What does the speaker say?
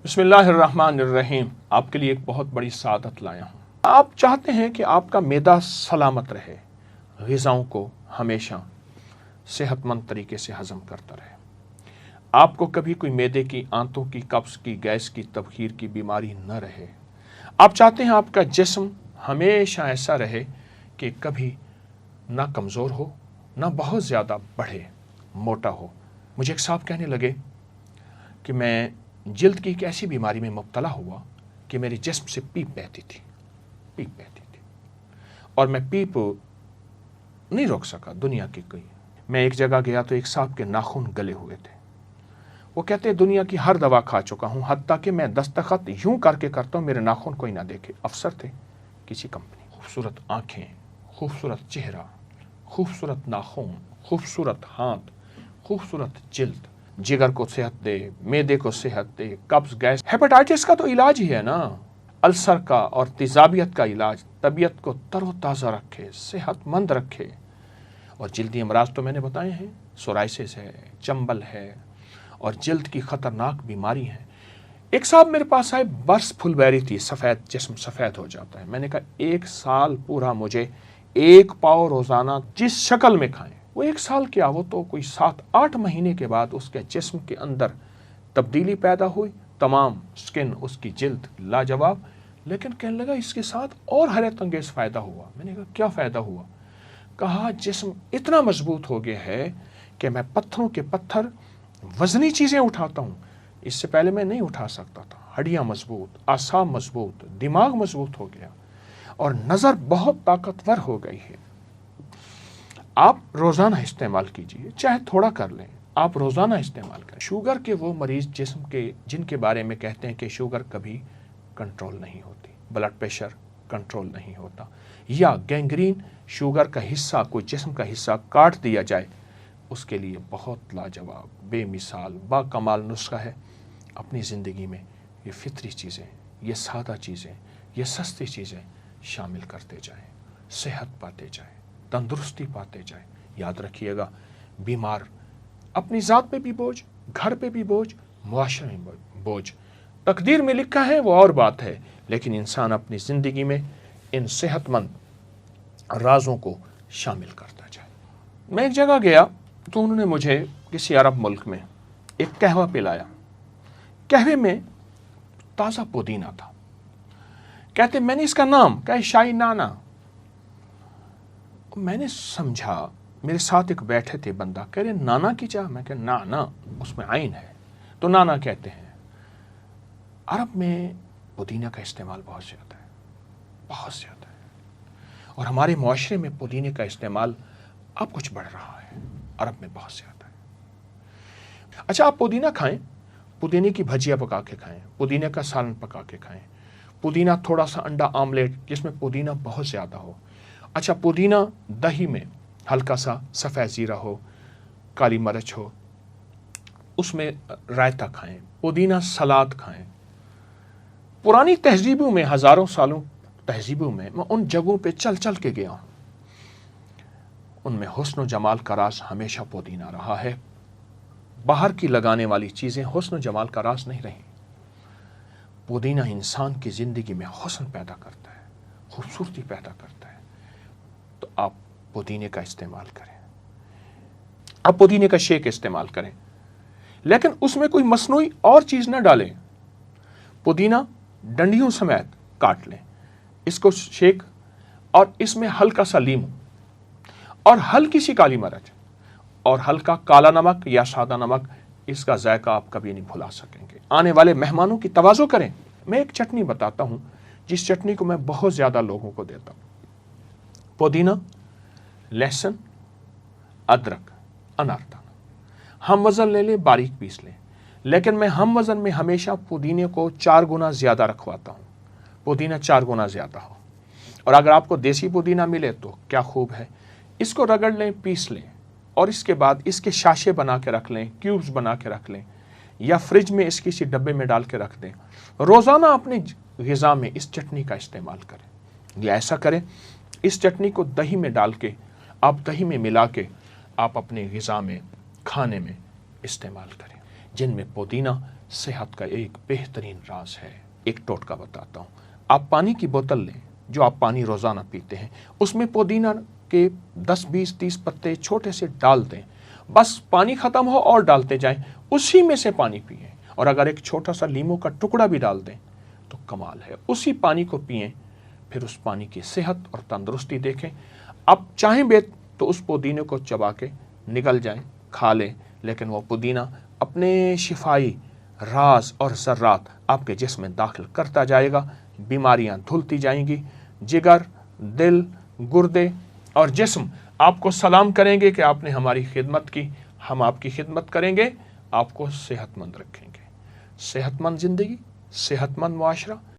بسم اللہ الرحمن الرحیم۔ آپ کے لیے ایک بہت بڑی سعادت لایا ہوں۔ آپ چاہتے ہیں کہ آپ کا معدہ سلامت رہے، غذاؤں کو ہمیشہ صحت مند طریقے سے ہضم کرتا رہے، آپ کو کبھی کوئی معدے کی، آنتوں کی، قبض کی، گیس کی، تبخیر کی بیماری نہ رہے۔ آپ چاہتے ہیں آپ کا جسم ہمیشہ ایسا رہے کہ کبھی نہ کمزور ہو، نہ بہت زیادہ بڑھے، موٹا ہو۔ مجھے ایک صاحب کہنے لگے کہ میں جلد کی ایک ایسی بیماری میں مبتلا ہوا کہ میرے جسم سے پیپ بہتی تھی اور میں پیپ نہیں روک سکا دنیا کی کوئی۔ میں ایک جگہ گیا تو ایک صاحب کے ناخن گلے ہوئے تھے۔ وہ کہتے ہیں دنیا کی ہر دوا کھا چکا ہوں، حتیٰ کہ میں دستخط یوں کر کے کرتا ہوں میرے ناخن کوئی نہ دیکھے۔ افسر تھے کسی کمپنی، خوبصورت آنکھیں، خوبصورت چہرہ، خوبصورت ناخن، خوبصورت ہاتھ، خوبصورت جلد۔ جگر کو صحت دے، معدے کو صحت دے، قبض، گیس، ہیپاٹائٹس کا تو علاج ہی ہے نا، السر کا اور تیزابیت کا علاج، طبیعت کو تر و تازہ رکھے، صحت مند رکھے۔ اور جلدی امراض تو میں نے بتائے ہیں، سورائسس ہے، چنبل ہے اور جلد کی خطرناک بیماری ہے۔ ایک صاحب میرے پاس آئے، برس پھل بیری تھی، سفید جسم سفید ہو جاتا ہے۔ میں نے کہا 1 سال پورا مجھے 1 پاؤ روزانہ جس شکل میں کھائیں۔ وہ 1 سال کیا، وہ تو کوئی 7-8 مہینے کے بعد اس کے جسم کے اندر تبدیلی پیدا ہوئی، تمام سکن، اس کی جلد لاجواب۔ لیکن کہنے لگا اس کے ساتھ اور حیرت انگیز فائدہ ہوا۔ میں نے کہا کیا فائدہ ہوا؟ کہا جسم اتنا مضبوط ہو گیا ہے کہ میں پتھروں کے پتھر، وزنی چیزیں اٹھاتا ہوں، اس سے پہلے میں نہیں اٹھا سکتا تھا۔ ہڈیاں مضبوط، اعصاب مضبوط، دماغ مضبوط ہو گیا اور نظر بہت طاقتور ہو گئی ہے۔ آپ روزانہ استعمال کیجئے، چاہے تھوڑا کر لیں، آپ روزانہ استعمال کریں۔ شوگر کے وہ مریض جسم کے جن کے بارے میں کہتے ہیں کہ شوگر کبھی کنٹرول نہیں ہوتی، بلڈ پریشر کنٹرول نہیں ہوتا، یا گینگرین، شوگر کا حصہ، کوئی جسم کا حصہ کاٹ دیا جائے، اس کے لیے بہت لاجواب، بے مثال، با کمال نسخہ ہے۔ اپنی زندگی میں یہ فطری چیزیں، یہ سادہ چیزیں، یہ سستی چیزیں شامل کرتے جائیں، صحت پاتے جائیں، تندرستی پاتے جائیں۔ یاد رکھیے گا، بیمار اپنی ذات پہ بھی بوجھ، گھر پہ بھی بوجھ، معاشرے میں بوجھ۔ تقدیر میں لکھا ہے وہ اور بات ہے، لیکن انسان اپنی زندگی میں ان صحت مند رازوں کو شامل کرتا جائے۔ میں ایک جگہ گیا تو انہوں نے مجھے کسی عرب ملک میں ایک قہوہ پلایا۔ قہوے میں تازہ پودینہ تھا۔ کہتے میں نے اس کا نام کہا شاہی نانا۔ میں نے سمجھا، میرے ساتھ ایک بیٹھے تھے بندہ، کہہ رہے نانا کی چاہ؟ میں کہا نانا، اس میں عین ہے تو نانا کہتے ہیں۔ عرب میں پودینہ کا استعمال بہت زیادہ ہے، بہت زیادہ ہے، اور ہمارے معاشرے میں پودینے کا استعمال اب کچھ بڑھ رہا ہے، عرب میں بہت زیادہ ہے۔ اچھا، آپ پودینہ کھائیں، پودینے کی بھجیا پکا کے کھائیں، پودینے کا سالن پکا کے کھائیں، پودینہ تھوڑا سا انڈا آملیٹ جس میں پودینہ بہت زیادہ ہو۔ اچھا، پودینہ دہی میں ہلکا سا سفید زیرہ ہو، کالی مرچ ہو، اس میں رائتہ کھائیں، پودینہ سلاد کھائیں۔ پرانی تہذیبوں میں، ہزاروں سالوں تہذیبوں میں ان جگہوں پہ چل چل کے گیا ہوں، ان میں حسن و جمال کا راز ہمیشہ پودینہ رہا ہے۔ باہر کی لگانے والی چیزیں حسن و جمال کا راز نہیں رہیں۔ پودینہ انسان کی زندگی میں حسن پیدا کرتا ہے، خوبصورتی پیدا کرتا ہے۔ تو آپ پودینے کا استعمال کریں، آپ پودینے کا شیک استعمال کریں، لیکن اس میں کوئی مصنوعی اور چیز نہ ڈالیں۔ پودینہ ڈنڈیوں سمیت کاٹ لیں، اس کو شیک، اور اس میں ہلکا سا لیمو اور ہلکی سی کالی مرچ اور ہلکا کالا نمک یا سادہ نمک، اس کا ذائقہ آپ کبھی نہیں بھلا سکیں گے۔ آنے والے مہمانوں کی تواضع کریں۔ میں ایک چٹنی بتاتا ہوں جس چٹنی کو میں بہت زیادہ لوگوں کو دیتا ہوں۔ پودینہ، لہسن، ادرک، اناردانہ، ہم وزن لے لیں، باریک پیس لیں، لیکن میں ہم وزن میں ہمیشہ پودینے کو 4 گنا زیادہ رکھواتا ہوں، پودینہ 4 گنا زیادہ ہو۔ اور اگر آپ کو دیسی پودینہ ملے تو کیا خوب ہے، اس کو رگڑ لیں، پیس لیں، اور اس کے بعد اس کے شاشے بنا کے رکھ لیں، کیوبز بنا کے رکھ لیں، یا فریج میں اس کسی ڈبے میں ڈال کے رکھ دیں۔ روزانہ اپنی غذا میں اس چٹنی کا استعمال کریں، یا ایسا کریں اس چٹنی کو دہی میں ڈال کے، آپ دہی میں ملا کے آپ اپنے غذا میں، کھانے میں استعمال کریں، جن میں پودینہ صحت کا ایک بہترین راز ہے۔ ایک ٹوٹکا بتاتا ہوں۔ آپ پانی کی بوتل لیں جو آپ پانی روزانہ پیتے ہیں، اس میں پودینہ کے 10 20 30 پتے چھوٹے سے ڈال دیں، بس پانی ختم ہو اور ڈالتے جائیں، اسی میں سے پانی پئیں، اور اگر ایک چھوٹا سا لیموں کا ٹکڑا بھی ڈال دیں تو کمال ہے، اسی پانی کو پئیں، پھر اس پانی کی صحت اور تندرستی دیکھیں۔ آپ چاہیں بھی تو اس پودینے کو چبا کے نگل جائیں، کھا لیں، لیکن وہ پودینہ اپنے شفائی راز اور ذرات آپ کے جسم میں داخل کرتا جائے گا، بیماریاں دھلتی جائیں گی، جگر، دل، گردے اور جسم آپ کو سلام کریں گے کہ آپ نے ہماری خدمت کی، ہم آپ کی خدمت کریں گے، آپ کو صحت مند رکھیں گے۔ صحت مند زندگی، صحت مند معاشرہ،